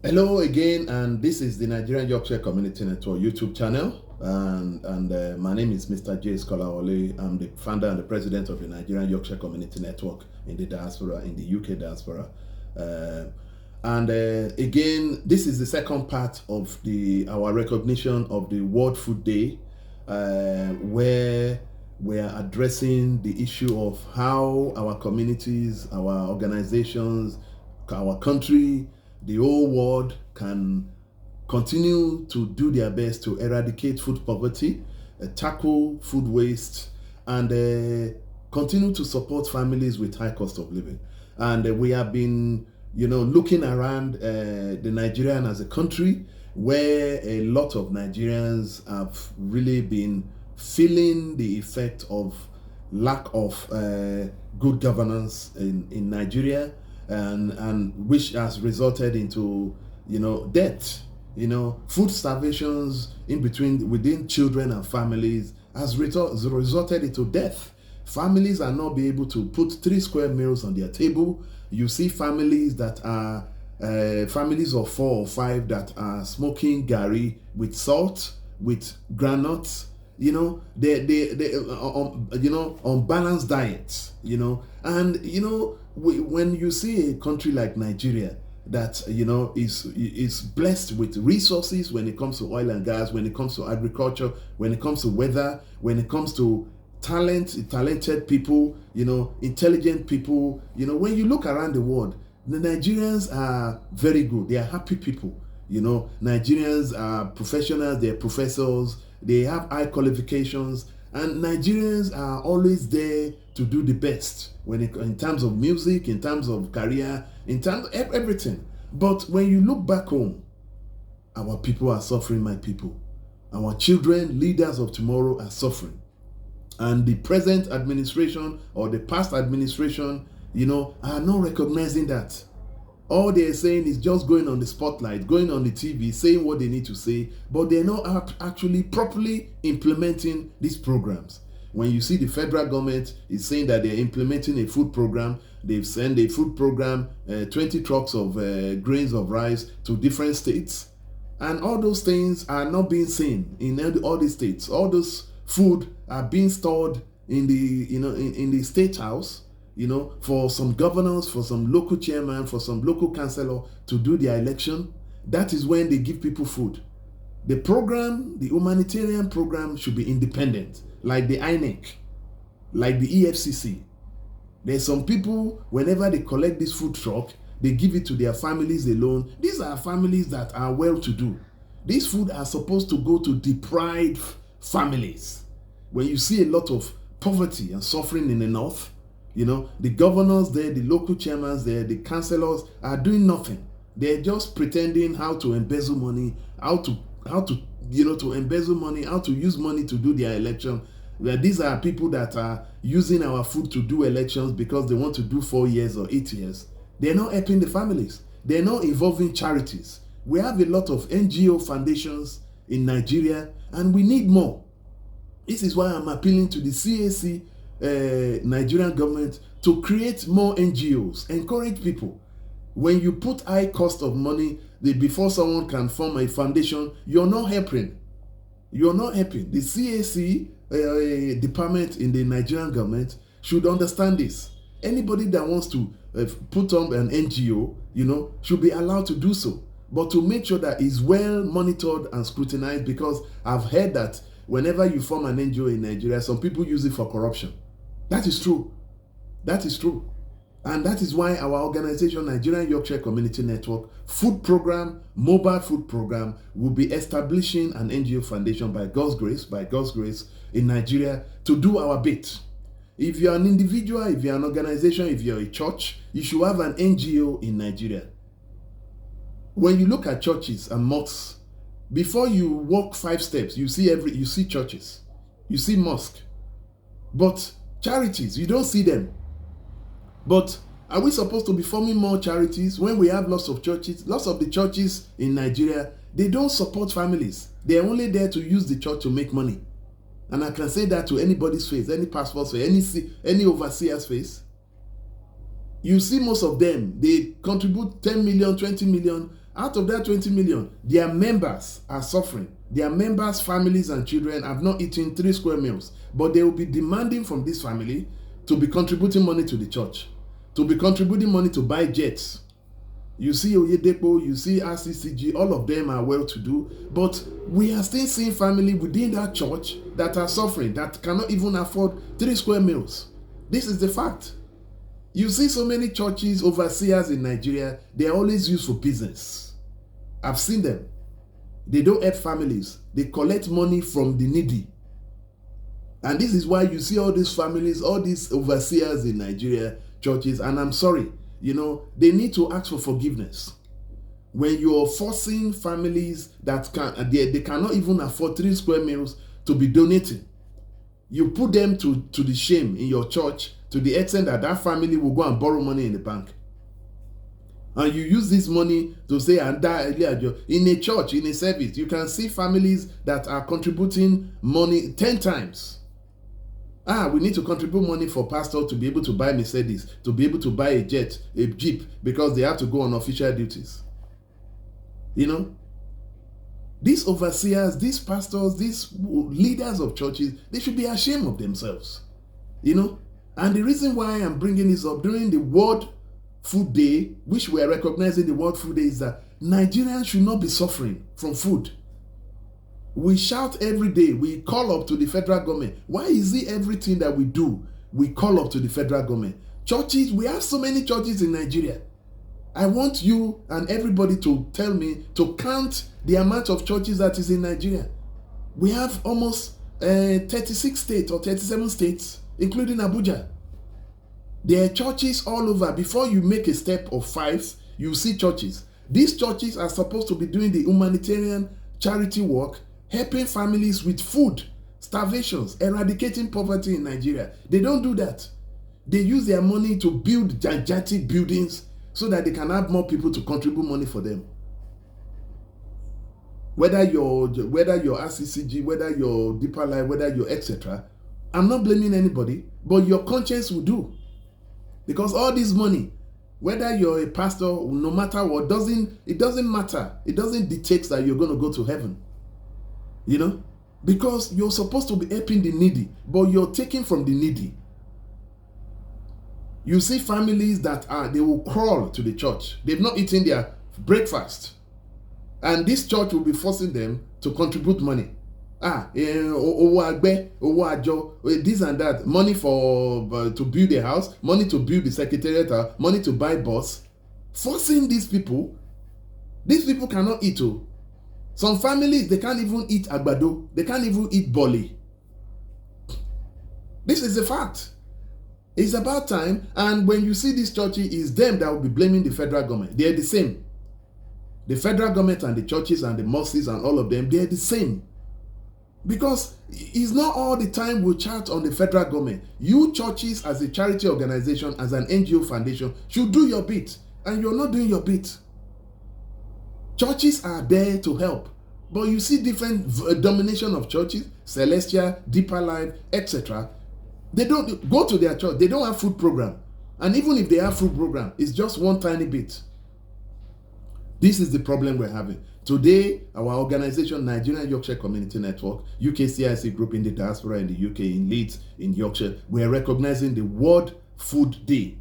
Hello again, and this is the Nigerian Yorkshire Community Network YouTube channel. And my name is Mr. J. Skolawole. I'm the founder and the president of the Nigerian Yorkshire Community Network in the diaspora, in the UK diaspora. Again, this is the second part of our recognition of the World Food Day, where we are addressing the issue of how our communities, our organizations, our country, the whole world can continue to do their best to eradicate food poverty, tackle food waste, and continue to support families with high cost of living. And we have been, looking around the Nigerian as a country where a lot of Nigerians have really been feeling the effect of lack of good governance in Nigeria, and which has resulted into death, food starvations within children and families has resulted into death. Families are not be able to put 3 square meals on their table. You see families that are families of 4 or 5 that are smoking gari with salt, with granuts, they unbalanced diets, and when you see a country like Nigeria that is blessed with resources when it comes to oil and gas, when it comes to agriculture, when it comes to weather, when it comes to talented people, intelligent people, when you look around the world, the Nigerians are very good. They are happy people. Nigerians are professionals, they're professors, they have high qualifications, and Nigerians are always there to do the best in terms of music, in terms of career, in terms of everything. But when you look back home, our people are suffering, my people. Our children, leaders of tomorrow, are suffering. And the present administration or the past administration, are not recognizing that. All they're saying is just going on the spotlight, going on the TV, saying what they need to say, but they're not actually properly implementing these programs. When you see the federal government is saying that they're implementing a food program, they've sent a food program, 20 trucks of grains of rice to different states, and all those things are not being seen in all the states. All those food are being stored in the in the state house, for some governors, for some local chairman, for some local councillor to do their election. That is when they give people food. The program, the humanitarian program, should be independent, like the INEC, like the EFCC. There's some people, whenever they collect this food truck, they give it to their families alone. These are families that are well-to-do. These food are supposed to go to deprived families. When you see a lot of poverty and suffering in the north, the governors there, the local chairmans there, the councillors are doing nothing. They're just pretending how to embezzle money, how to embezzle money, how to use money to do their election. Well, these are people that are using our food to do elections because they want to do 4 years or 8 years. They're not helping the families. They're not involving charities. We have a lot of NGO foundations in Nigeria, and we need more. This is why I'm appealing to the CAC Nigerian government to create more NGOs, encourage people. When you put high cost of money before someone can form a foundation, you're not helping. You're not helping. The CAC department in the Nigerian government should understand this. Anybody that wants to put on an NGO, should be allowed to do so, but to make sure that it's well monitored and scrutinized, because I've heard that whenever you form an NGO in Nigeria, some people use it for corruption. That is true. That is true. And that is why our organization, Nigerian Yorkshire Community Network Food Program, Mobile Food Program, will be establishing an NGO foundation by God's grace in Nigeria to do our bit. If you're an individual, if you're an organization, if you're a church, you should have an NGO in Nigeria. When you look at churches and mosques, before you walk 5 steps, you see churches, you see mosque, but charities, you don't see them. But are we supposed to be forming more charities when we have lots of churches? Lots of the churches in Nigeria, they don't support families. They're only there to use the church to make money. And I can say that to anybody's face, any pastor's face, any overseer's face. You see most of them, they contribute 10 million, 20 million, Out of that 20 million, their members are suffering. Their members, families, and children have not eaten 3 square meals. But they will be demanding from this family to be contributing money to the church, to be contributing money to buy jets. You see Oyedepo, you see RCCG, all of them are well-to-do. But we are still seeing family within that church that are suffering, that cannot even afford 3 square meals. This is the fact. You see so many churches, overseers in Nigeria, they are always used for business. I've seen them. They don't help families. They collect money from the needy. And this is why you see all these families, all these overseers in Nigeria churches, and I'm sorry, they need to ask for forgiveness. When you're forcing families that they cannot even afford 3 square meals to be donating, you put them to the shame in your church to the extent that that family will go and borrow money in the bank. And you use this money to say, and in a church, in a service, you can see families that are contributing money 10 times. We need to contribute money for pastor to be able to buy Mercedes, to be able to buy a jet, a jeep, because they have to go on official duties. These overseers, these pastors, these leaders of churches, they should be ashamed of themselves. And the reason why I'm bringing this up during the World Food Day, which we are recognizing the World Food Day, is that Nigerians should not be suffering from food. We shout every day, we call up to the federal government. Why is it everything that we do, we call up to the federal government? Churches, we have so many churches in Nigeria. I want you and everybody to tell me, to count the amount of churches that is in Nigeria. We have almost 36 states or 37 states, including Abuja. There are churches all over. Before you make a step of 5, you see churches. These churches are supposed to be doing the humanitarian charity work, helping families with food, starvations, eradicating poverty in Nigeria. They don't do that. They use their money to build gigantic buildings so that they can have more people to contribute money for them. Whether you're RCCG, whether you're Deeper Life, whether you're etc. I'm not blaming anybody, but your conscience will do. Because all this money, whether you're a pastor, no matter what, it doesn't matter. It doesn't dictate that you're going to go to heaven. Because you're supposed to be helping the needy, but you're taking from the needy. You see families that they will crawl to the church. They've not eaten their breakfast. And this church will be forcing them to contribute money. Owo agbe, owo ajo, this and that. Money for to build a house, money to build the secretariat, money to buy bus. Forcing these people. These people cannot eat. Some families, they can't even eat agbado. They can't even eat boli. This is a fact. It's about time. And when you see this church, it's them that will be blaming the federal government. They are the same. The federal government and the churches and the mosques and all of them, they are the same. Because it's not all the time we chat on the federal government. You churches as a charity organization, as an NGO foundation, should do your bit. And you're not doing your bit. Churches are there to help. But you see different domination of churches, Celestial, Deeper Life, etc. They don't go to their church. They don't have food program. And even if they have food program, it's just one tiny bit. This is the problem we're having. Today, our organization, Nigerian Yorkshire Community Network, UKCIC group in the diaspora in the UK, in Leeds, in Yorkshire, we are recognizing the World Food Day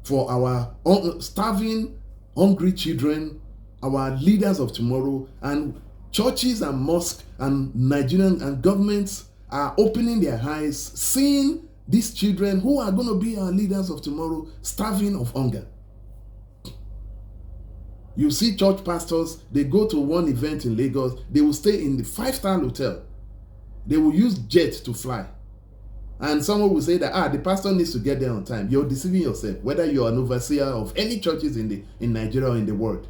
for our starving, hungry children, our leaders of tomorrow, and churches and mosques and Nigerian and governments are opening their eyes, seeing these children who are going to be our leaders of tomorrow starving of hunger. You see church pastors, they go to one event in Lagos, they will stay in the 5-star hotel. They will use jet to fly. And someone will say that, the pastor needs to get there on time. You're deceiving yourself, whether you're an overseer of any churches in Nigeria or in the world.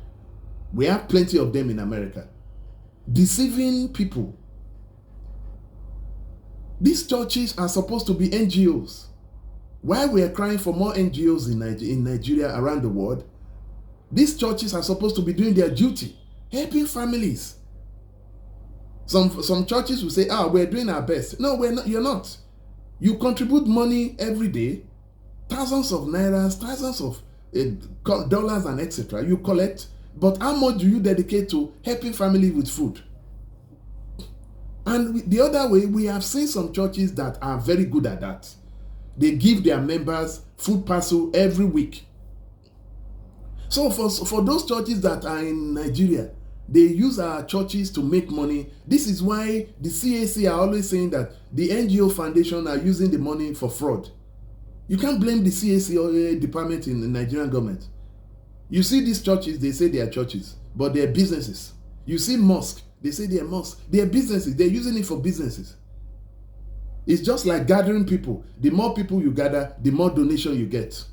We have plenty of them in America. Deceiving people. These churches are supposed to be NGOs. While we are crying for more NGOs in Nigeria around the world, these churches are supposed to be doing their duty, helping families. Some churches will say, we're doing our best. No, we're not. You're not. You contribute money every day, thousands of nairas, thousands of dollars and etc. You collect. But how much do you dedicate to helping family with food? And the other way, we have seen some churches that are very good at that. They give their members food parcel every week. So for those churches that are in Nigeria, they use our churches to make money. This is why the CAC are always saying that the NGO foundation are using the money for fraud. You can't blame the CAC or department in the Nigerian government. You see these churches, they say they are churches, but they are businesses. You see mosque, they say they are mosques. They are businesses. They're using it for businesses. It's just like gathering people. The more people you gather, the more donation you get.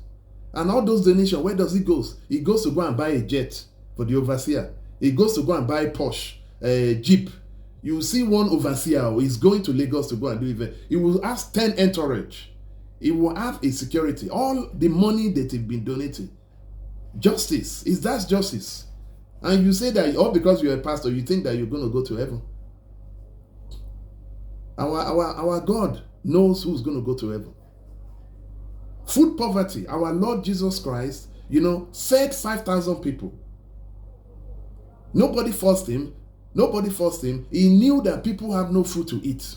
And all those donations, where does it go? It goes to go and buy a jet for the overseer. It goes to go and buy a Porsche, a Jeep. You see one overseer who is going to Lagos to go and do event. He will ask 10 entourage. He will have a security. All the money that he's been donating. Justice. Is that justice? And you say that all because you're a pastor, you think that you're going to go to heaven. Our God knows who's going to go to heaven. Food poverty. Our Lord Jesus Christ, fed 5,000 people. Nobody forced him. He knew that people have no food to eat.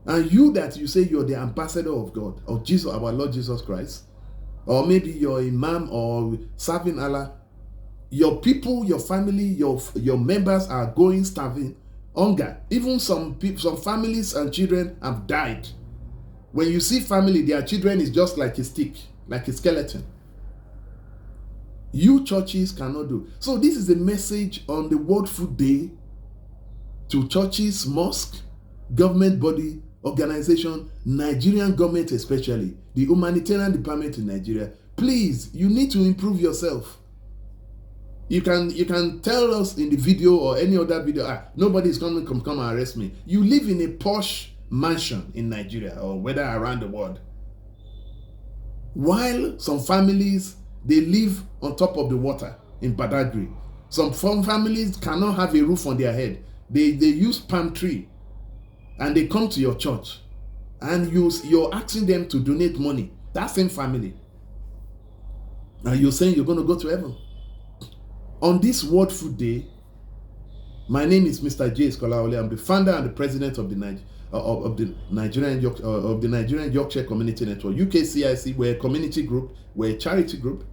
And you say you're the ambassador of God, of Jesus, our Lord Jesus Christ, or maybe you're imam or serving Allah, your people, your family, your members are going starving, hunger. Even some families and children have died. When you see family, their children is just like a stick, like a skeleton. You churches cannot do. So this is a message on the World Food Day to churches, mosque, government body, organization, Nigerian government especially, the humanitarian department in Nigeria. Please, you need to improve yourself. You can tell us in the video or any other video, nobody is coming to come and arrest me. You live in a posh mansion in Nigeria or whether around the world. While some families, they live on top of the water in Badagry. Some families cannot have a roof on their head. They use palm tree and they come to your church and you're asking them to donate money. That same family. And you're saying you're going to go to heaven. On this World Food Day, my name is Mr. J. Skolaole. I'm the founder and the president of the Nigerian Yorkshire Community Network. UKCIC, we're a community group, we're a charity group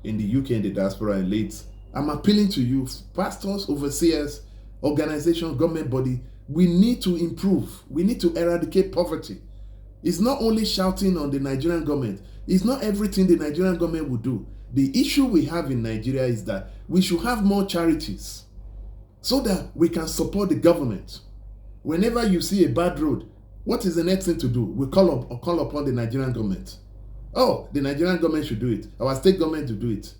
in the UK and the diaspora and Leeds. I'm appealing to you, pastors, overseers, organizations, government body. We need to improve. We need to eradicate poverty. It's not only shouting on the Nigerian government. It's not everything the Nigerian government will do. The issue we have in Nigeria is that we should have more charities so that we can support the government. Whenever you see a bad road, what is the next thing to do? We call upon the Nigerian government. Oh, the Nigerian government should do it. Our state government should do it.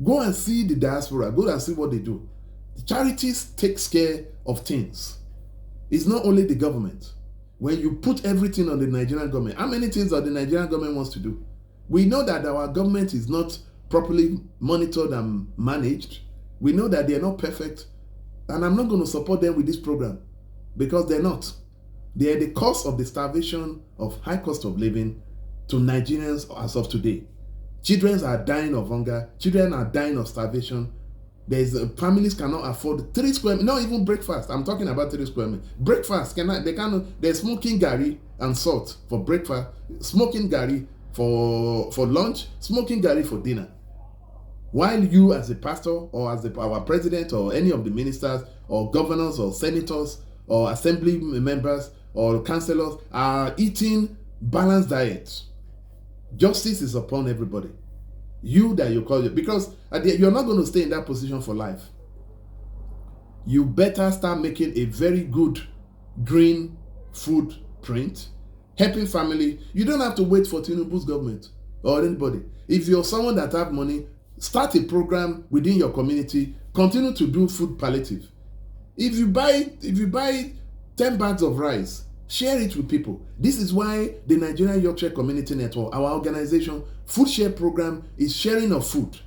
Go and see the diaspora. Go and see what they do. The charities takes care of things. It's not only the government. When you put everything on the Nigerian government, how many things that the Nigerian government wants to do? We know that our government is not properly monitored and managed. We know that they are not perfect. And I'm not going to support them with this program because they're not. They are the cause of the starvation of high cost of living to Nigerians as of today. Children are dying of hunger. Children are dying of starvation. Families cannot afford 3 square meters, not even breakfast. I'm talking about 3 square meters. Breakfast, they're smoking gari and salt for breakfast, smoking gari for lunch, smoking gari for dinner. While you as a pastor or as our president or any of the ministers or governors or senators or assembly members or councillors are eating balanced diets. Justice is upon everybody. You that you call it, because you're not going to stay in that position for life. You better start making a very good green footprint, helping family. You don't have to wait for Tinubu's government or anybody. If you're someone that have money, start a program within your community. Continue to do food palliative. If you buy 10 bags of rice, share it with people. This is why the Nigerian Yorkshire Community Network, our organization, food share program is sharing of food.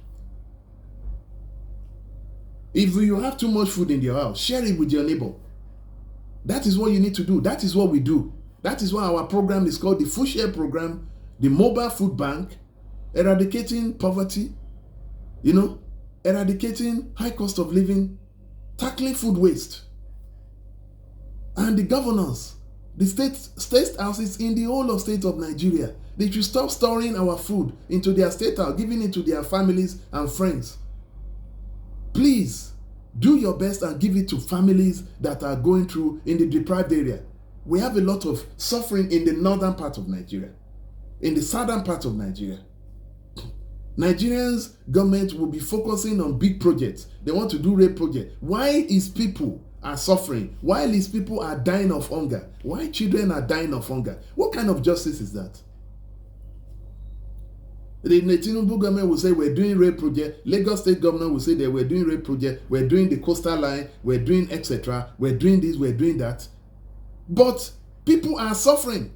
If you have too much food in your house, share it with your neighbor. That is what you need to do. That is what we do. That is why our program is called the Food Share Program, the Mobile Food Bank, eradicating poverty, eradicating high cost of living, tackling food waste. And the governors, the state houses in the whole of state of Nigeria, they should stop storing our food into their state house, giving it to their families and friends. Please, do your best and give it to families that are going through in the deprived area. We have a lot of suffering in the northern part of Nigeria, in the southern part of Nigeria. Nigerians government will be focusing on big projects. They want to do rail projects. Why is people are suffering? Why is people are dying of hunger? Why children are dying of hunger? What kind of justice is that? The Tinubu government will say we're doing rail project. Lagos state government will say that we're doing rail project. We're doing the coastal line. We're doing etc. We're doing this. We're doing that. But people are suffering.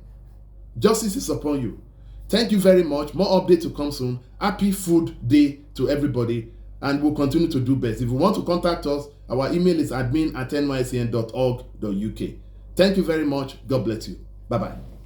Justice is upon you. Thank you very much. More updates to come soon. Happy Food Day to everybody. And we'll continue to do best. If you want to contact us, our email is admin@nycn.org.uk. Thank you very much. God bless you. Bye-bye.